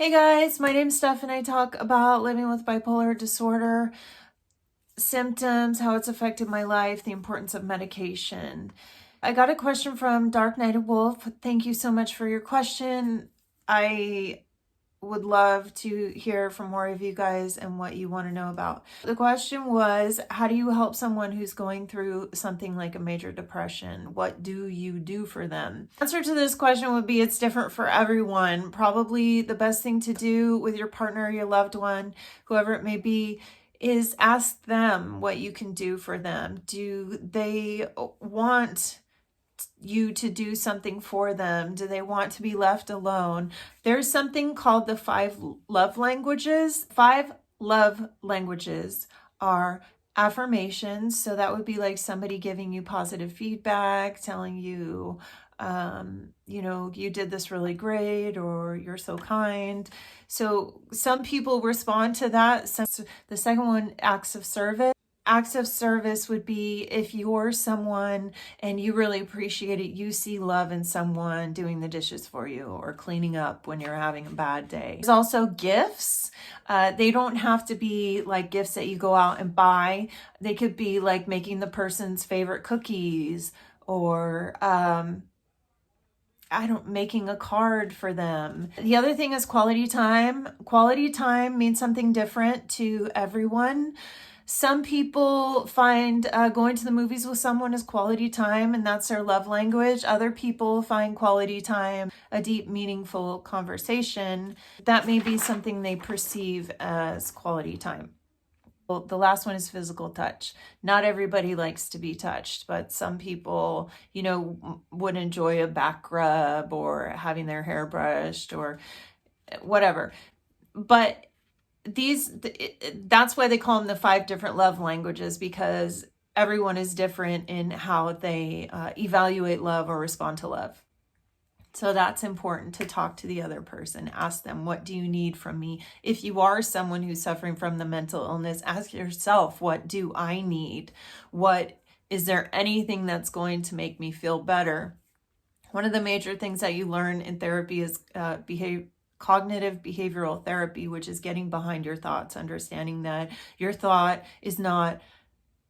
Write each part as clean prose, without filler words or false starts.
Hey guys, my name's Steph and I talk about living with bipolar disorder, symptoms, how it's affected my life, the importance of medication. I got a question from Dark Nighted Wolf. Thank you so much for your question. I would love to hear from more of you guys and what you want to know about. The question was, how do you help someone who's going through something like a major depression? What do you do for them? The answer to this question would be it's different for everyone. Probably the best thing to do with your partner, your loved one, whoever it may be, is ask them what you can do for them. Do they want you to do something for them? Do they want to be left alone? There's something called the 5 love languages. 5 love languages are affirmations. So that would be like somebody giving you positive feedback, telling you, you did this really great, or you're so kind. So some people respond to that. The second one, acts of service. Acts of service would be if you're someone and you really appreciate it, you see love in someone doing the dishes for you or cleaning up when you're having a bad day. There's also gifts. They don't have to be like gifts that you go out and buy. They could be like making the person's favorite cookies or making a card for them. The other thing is quality time. Quality time means something different to everyone. Some people find going to the movies with someone is quality time, and that's their love language. Other people find quality time a deep, meaningful conversation. That may be something they perceive as quality time. Well, the last one is physical touch. Not everybody likes to be touched, but some people, would enjoy a back rub or having their hair brushed or whatever. But that's why they call them the 5 different love languages, because everyone is different in how they evaluate love or respond to love. So that's important to talk to the other person. Ask them, what do you need from me? If you are someone who's suffering from the mental illness, ask yourself, what do I need? Is there anything that's going to make me feel better? One of the major things that you learn in therapy is cognitive behavioral therapy, which is getting behind your thoughts, understanding that your thought is not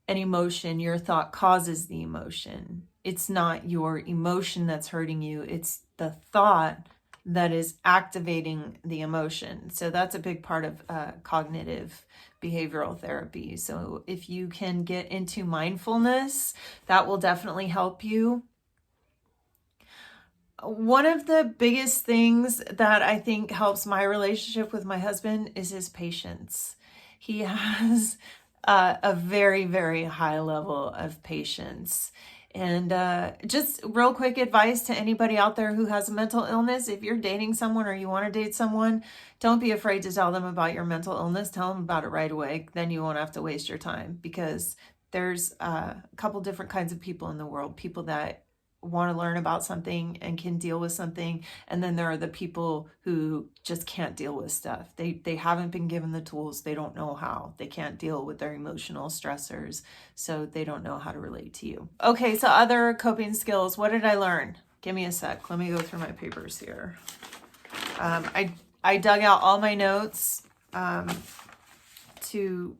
an emotion. Your thought causes the emotion. It's not your emotion that's hurting you. It's the thought that is activating the emotion. So that's a big part of cognitive behavioral therapy. So if you can get into mindfulness, that will definitely help you. One of the biggest things that I think helps my relationship with my husband is his patience. He has a very, very high level of patience. And just real quick advice to anybody out there who has a mental illness: if you're dating someone or you want to date someone, don't be afraid to tell them about your mental illness. Tell them about it right away. Then you won't have to waste your time, because there's a couple different kinds of people in the world. People that want to learn about something and can deal with something, and then there are the people who just can't deal with stuff. They haven't been given the tools. They don't know how. They can't deal with their emotional stressors, so they don't know how to relate to you. Okay, so other coping skills. What did I learn? Give me a sec. Let me go through my papers here. I dug out all my notes to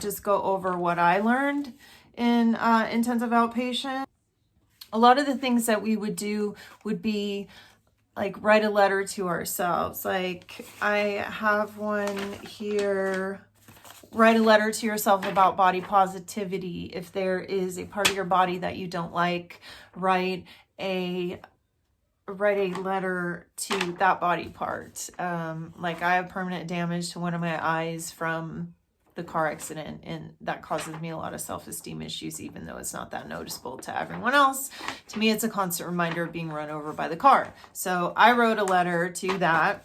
just go over what I learned in intensive outpatient. A lot of the things that we would do would be like write a letter to ourselves. Like I have one here. Write a letter to yourself about body positivity. If there is a part of your body that you don't like, write a letter to that body part. Like I have permanent damage to one of my eyes from the car accident, and that causes me a lot of self-esteem issues, even though it's not that noticeable to everyone else. To me, it's a constant reminder of being run over by the car. So I wrote a letter to that,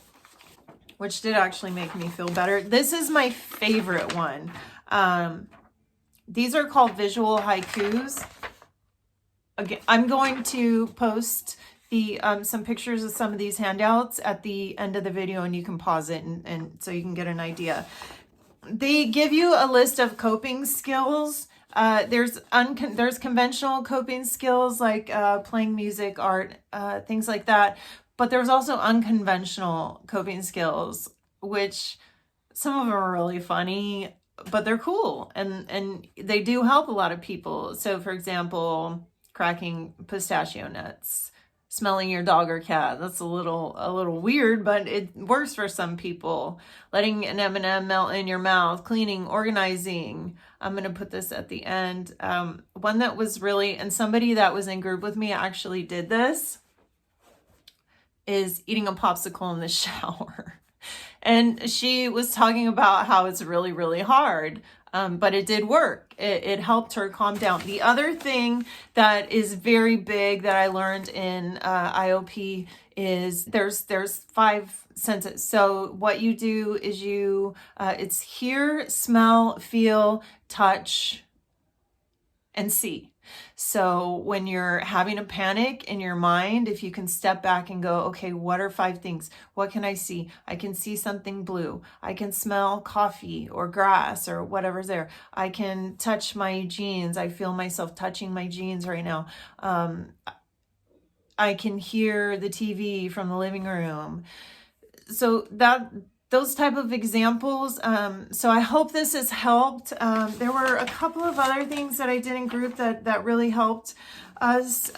which did actually make me feel better. This is my favorite one. These are called visual haikus. Again, I'm going to post some pictures of some of these handouts at the end of the video, and you can pause it and so you can get an idea. They give you a list of coping skills. There's conventional coping skills like playing music, art, things like that. But there's also unconventional coping skills, which some of them are really funny, but they're cool, and they do help a lot of people. So for example, cracking pistachio nuts, smelling your dog or cat. That's a little weird, but it works for some people. Letting an M&M melt in your mouth, cleaning, organizing. I'm going to put this at the end. One that was really, and somebody that was in group with me actually did this, is eating a popsicle in the shower. And she was talking about how it's really, really hard. But it did work. It helped her calm down. The other thing that is very big that I learned in IOP is there's 5 senses. So what you do is it's hear, smell, feel, touch, and see. So when you're having a panic in your mind, if you can step back and go, okay, what are 5 things? What can I see? I can see something blue. I can smell coffee or grass or whatever's there. I can touch my jeans. I feel myself touching my jeans right now. I can hear the TV from the living room. So those type of examples. So I hope this has helped. There were a couple of other things that I did in group that really helped us.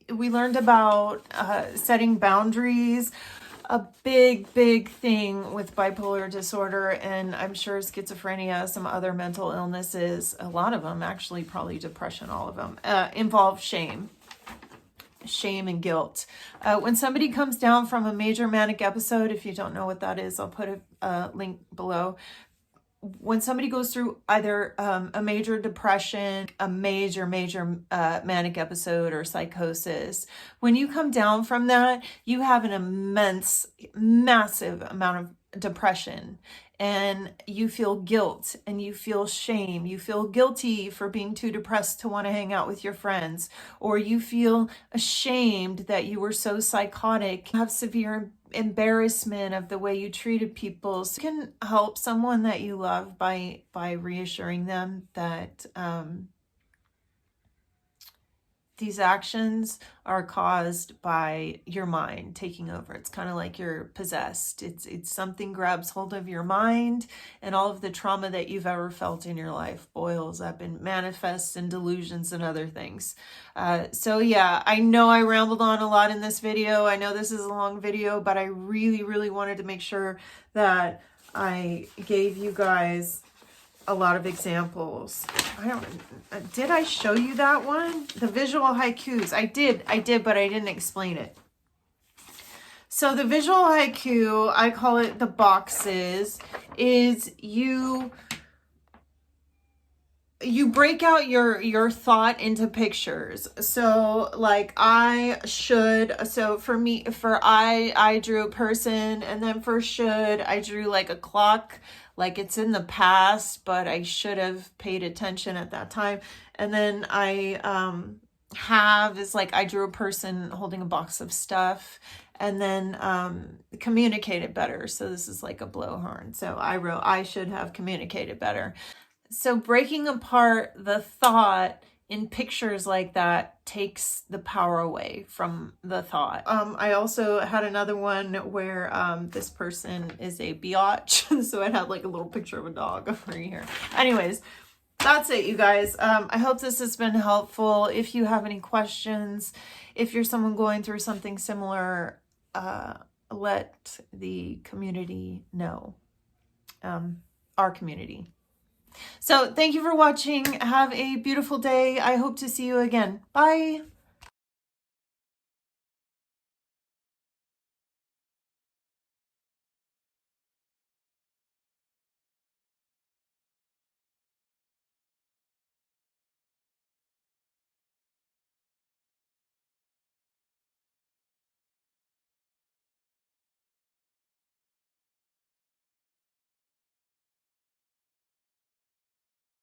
We learned about setting boundaries. A big thing with bipolar disorder, and I'm sure schizophrenia, some other mental illnesses, a lot of them, actually probably depression, all of them, involve shame and guilt. When somebody comes down from a major manic episode, if you don't know what that is, I'll put a link below. When somebody goes through either a major depression, a major manic episode, or psychosis, when you come down from that, you have an massive amount of depression, and you feel guilt and you feel shame. You feel guilty for being too depressed to want to hang out with your friends, or you feel ashamed that you were so psychotic. You have severe embarrassment of the way you treated people. So you can help someone that you love by reassuring them that these actions are caused by your mind taking over. It's kind of like you're possessed. It's something grabs hold of your mind, and all of the trauma that you've ever felt in your life boils up and manifests in delusions and other things. So yeah, I know I rambled on a lot in this video. I know this is a long video, but I really wanted to make sure that I gave you guys a lot of examples. Did I show you that one? The visual haikus. I did, but I didn't explain it. So the visual haiku, I call it the boxes, is you break out your thought into pictures. So like so for me, I drew a person, and then for should, I drew like a clock, like it's in the past, but I should have paid attention at that time. And then I is like I drew a person holding a box of stuff, and then communicated better. So this is like a blowhorn. So I wrote, I should have communicated better. So breaking apart the thought in pictures like that takes the power away from the thought. I also had another one where this person is a biatch. So it had like a little picture of a dog over here. Anyways, that's it, you guys. I hope this has been helpful. If you have any questions, if you're someone going through something similar, let the community know. Our community. So thank you for watching. Have a beautiful day. I hope to see you again. Bye.